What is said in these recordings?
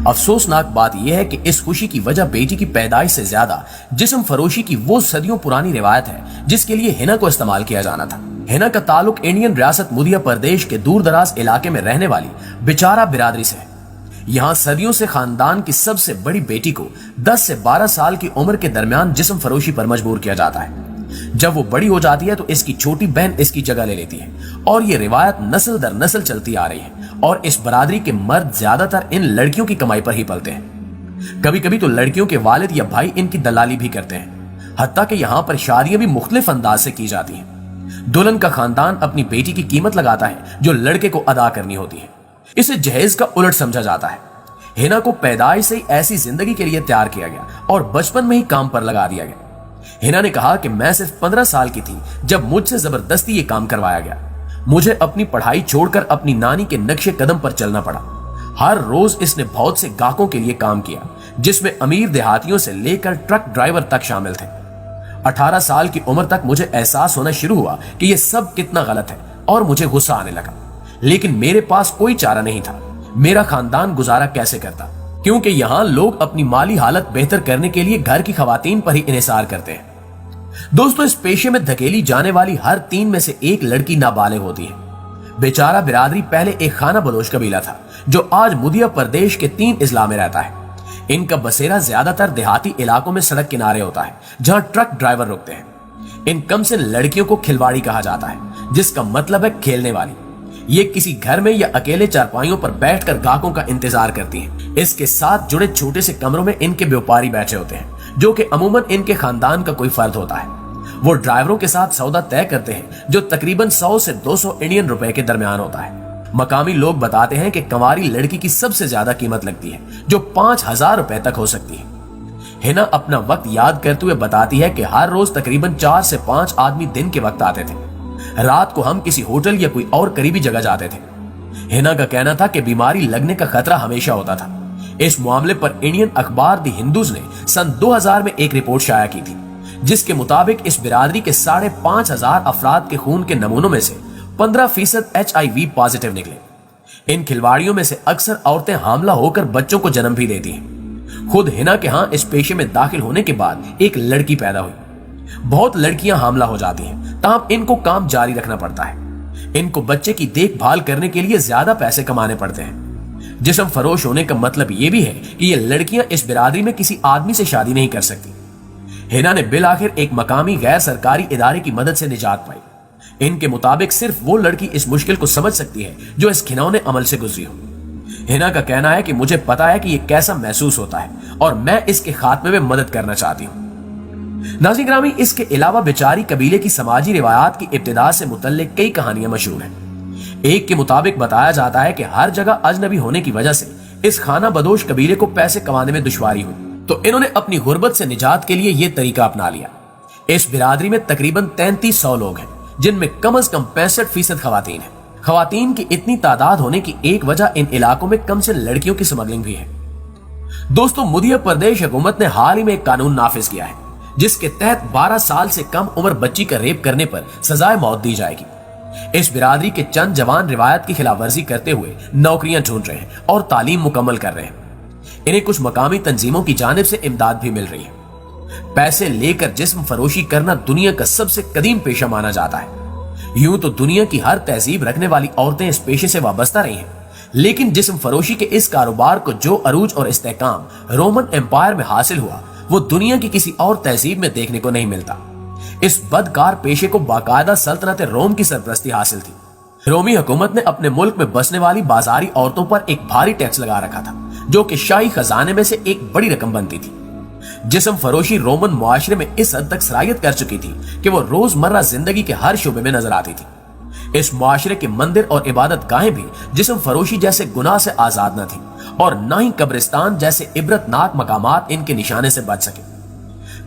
افسوسناک بات یہ ہے کہ اس خوشی کی وجہ بیٹی کی پیدائش سے زیادہ جسم فروشی کی وہ صدیوں پرانی روایت ہے جس کے لیے ہینا کو استعمال کیا جانا تھا۔ ہینا کا تعلق انڈین ریاست مدھیہ پردیش کے دور دراز علاقے میں رہنے والی بیچارہ برادری سے ہے۔ یہاں صدیوں سے خاندان کی سب سے بڑی بیٹی کو 10 سے 12 سال کی عمر کے درمیان جسم فروشی پر مجبور کیا جاتا ہے۔ جب وہ بڑی ہو جاتی ہے تو اس کی چھوٹی بہن اس کی جگہ لے لیتی ہے اور یہ روایت نسل در نسل چلتی آ رہی ہے، اور اس برادری کے مرد زیادہ تر ان لڑکیوں کی کمائی پر ہی پلتے ہیں۔ کبھی کبھی تو لڑکیوں کے والد یا بھائی ان کی دلالی بھی کرتے ہیں، حتیٰ کہ یہاں پر شادیاں بھی مختلف انداز سے کی جاتی ہیں۔ دلہن کا خاندان اپنی بیٹی کی قیمت لگاتا ہے جو لڑکے کو ادا کرنی ہوتی ہے۔ اسے جہیز کا الٹ سمجھا جاتا ہے۔ ہینا کو پیدائش سے ایسی زندگی کے لیے تیار کیا گیا اور بچپن میں ہی کام پر لگا دیا گیا۔ ہینا نے کہا کہ میں صرف 15 سال کی تھی جب مجھ سے زبردستی یہ کام کروایا گیا۔ مجھے اپنی پڑھائی چھوڑ کر اپنی نانی کے نقشے قدم پر چلنا پڑا۔ ہر روز اس نے بہت سے گاہکوں کے لیے کام کیا، جس میں امیر دیہاتیوں سے لے کر ٹرک ڈرائیور تک شامل تھے۔ 18 سال کی عمر تک مجھے احساس ہونا شروع ہوا کہ یہ سب کتنا غلط ہے اور مجھے غصہ آنے لگا، لیکن میرے پاس کوئی چارہ نہیں تھا۔ میرا خاندان گزارا کیسے کرتا، کیونکہ یہاں لوگ اپنی مالی حالت بہتر کرنے کے لیے گھر کی خواتین پر ہی انحصار کرتے ہیں۔ دوستو، اس پیشے میں دھکیلی جانے والی ہر 3 میں سے ایک لڑکی نابالغ ہوتی ہے۔ بیچارہ برادری پہلے ایک خانہ بدوش قبیلہ تھا جو آج مدھیہ پردیش کے 3 اضلاع میں رہتا ہے۔ ان کا بسیرا زیادہ تر دیہاتی علاقوں میں سڑک کنارے ہوتا ہے جہاں ٹرک ڈرائیور رکتے ہیں۔ ان کم سے لڑکیوں کو کھلواڑی کہا جاتا ہے، جس کا مطلب ہے کھیلنے والی۔ یہ کسی گھر میں یا اکیلے چارپائیوں پر بیٹھ کر گاہکوں کا انتظار کرتی ہیں۔ اس کے ساتھ جڑے چھوٹے سے کمروں میں ان کے بیوپاری بیٹھے ہوتے ہیں، جو کہ عموماً ان کے خاندان کا کوئی فرد ہوتا ہے۔ وہ ڈرائیوروں کے ساتھ سودا طے کرتے ہیں جو تقریباً 100 سے 200 انڈین روپے کے درمیان ہوتا ہے۔ مقامی لوگ بتاتے ہیں کہ کنواری لڑکی کی سب سے زیادہ قیمت لگتی ہے جو 5000 روپے تک ہو سکتی ہے۔ ہینا اپنا وقت یاد کرتے ہوئے بتاتی ہے کہ ہر روز تقریباً 4 سے 5 آدمی دن کے وقت آتے تھے۔ رات کو ہم کسی ہوٹل یا کوئی اور قریبی جگہ جاتے تھے۔ ہینا کا کہنا تھا کہ بیماری لگنے کا خطرہ ہمیشہ ہوتا تھا۔ اس معاملے پر انڈین اخبار دی ہندوز نے سن 2000 میں ایک رپورٹ شائع کی تھی، جس کے مطابق اس برادری کے 5500 افراد کے خون کے نمونوں میں سے 15% HIV پازیٹیو نکلے۔ ان کھلواڑیوں میں سے اکثر عورتیں حاملہ ہو کر بچوں کو جنم بھی دیتی ہیں۔ خود ہینا کے ہاں اس پیشے میں داخل ہونے کے بعد ایک لڑکی پیدا ہوئی۔ بہت لڑکیاں حاملہ ہو جاتی ہیں، تاہم ان کو کام جاری رکھنا پڑتا ہے۔ ان کو بچے کی دیکھ بھال کرنے کے لیے زیادہ پیسے کمانے پڑتے ہیں۔ جسم فروش ہونے کا مطلب یہ بھی ہے کہ یہ لڑکیاں اس برادری میں کسی آدمی سے شادی نہیں کر سکتی۔ ہینا نے بالآخر ایک مقامی غیر سرکاری ادارے کی مدد سے نجات پائی۔ ان کے مطابق صرف وہ لڑکی اس مشکل کو سمجھ سکتی ہے جو اس گھناؤنے عمل سے گزری ہو۔ ہینا کا کہنا ہے کہ مجھے پتا ہے کہ یہ کیسا محسوس ہوتا ہے اور میں اس کے خاتمے میں مدد کرنا چاہتی ہوں۔ ناظرین گرامی، اس کے علاوہ بیچاری قبیلے کی سماجی روایات کی ابتدا سے متعلق کئی کہانیاں مشہور ہیں۔ ایک کے مطابق بتایا جاتا ہے کہ ہر جگہ اجنبی ہونے کی وجہ سے اس خانہ بدوش قبیلے کو پیسے کمانے میں دشواری ہوئی، تو انہوں نے اپنی غربت سے نجات کے لیے یہ طریقہ اپنا لیا۔ اس برادری میں تقریباً 3300 لوگ ہیں، جن میں کم از کم 65% خواتین ہیں۔ خواتین کی اتنی تعداد ہونے کی ایک وجہ ان علاقوں میں کم سے لڑکیوں کی سمگلنگ بھی ہے۔ دوستو، مدھیہ پردیش حکومت نے حال ہی میں ایک قانون نافذ کیا ہے جس کے تحت 12 سال سے کم عمر بچی کا ریپ کرنے پر سزائے موت دی جائے گی۔ اس برادری کے چند جوان روایت کی خلاف ورزی کرتے ہوئے نوکریاں ڈھونڈ رہے ہیں اور تعلیم مکمل کر رہے ہیں۔ انہیں کچھ مقامی تنظیموں کی جانب سے امداد بھی مل رہی ہے۔ پیسے لے کر جسم فروشی کرنا دنیا کا سب سے قدیم پیشہ مانا جاتا ہے۔ یوں تو دنیا کی ہر تہذیب رکھنے والی عورتیں اس پیشے سے وابستہ رہی ہیں، لیکن جسم فروشی کے اس کاروبار کو جو عروج اور استحکام رومن امپائر میں حاصل ہوا وہ دنیا کی کسی اور تہذیب میں دیکھنے کو نہیں ملتا۔ اس بدکار پیشے کو باقاعدہ سلطنت روم کی سرپرستی حاصل تھی۔ رومی حکومت نے اپنے ملک میں بسنے والی بازاری عورتوں پر ایک بھاری ٹیکس لگا رکھا تھا، جو کہ شاہی خزانے میں سے ایک بڑی رقم بنتی تھی۔ جسم فروشی رومن معاشرے میں اس حد تک سرایت کر چکی تھی کہ وہ روزمرہ زندگی کے ہر شعبے میں نظر آتی تھی۔ اس معاشرے کے مندر اور عبادت گاہیں بھی جسم فروشی جیسے گناہ سے آزاد نہ تھی، اور نہ ہی قبرستان جیسے عبرتناک مقامات ان کے نشانے سے بچ سکے۔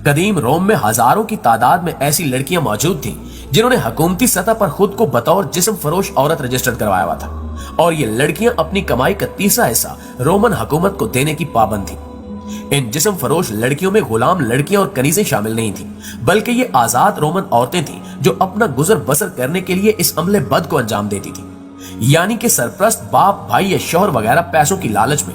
قدیم روم میں ہزاروں کی تعداد میں ایسی لڑکیاں موجود تھیں جنہوں نے حکومتی سطح پر خود کو بطور جسم فروش عورت رجسٹر کروایا ہوا تھا، اور یہ لڑکیاں اپنی کمائی کا 30واں حصہ رومن حکومت کو دینے کی پابند تھیں۔ ان جسم فروش لڑکیوں میں غلام لڑکیاں اور کنیزیں شامل نہیں تھیں، بلکہ یہ آزاد رومن عورتیں تھیں جو اپنا گزر بسر کرنے کے لیے اس عمل بد کو انجام دیتی تھیں۔ یعنی کہ سرپرست باپ، بھائی یا شوہر وغیرہ پیسوں کی لالچ میں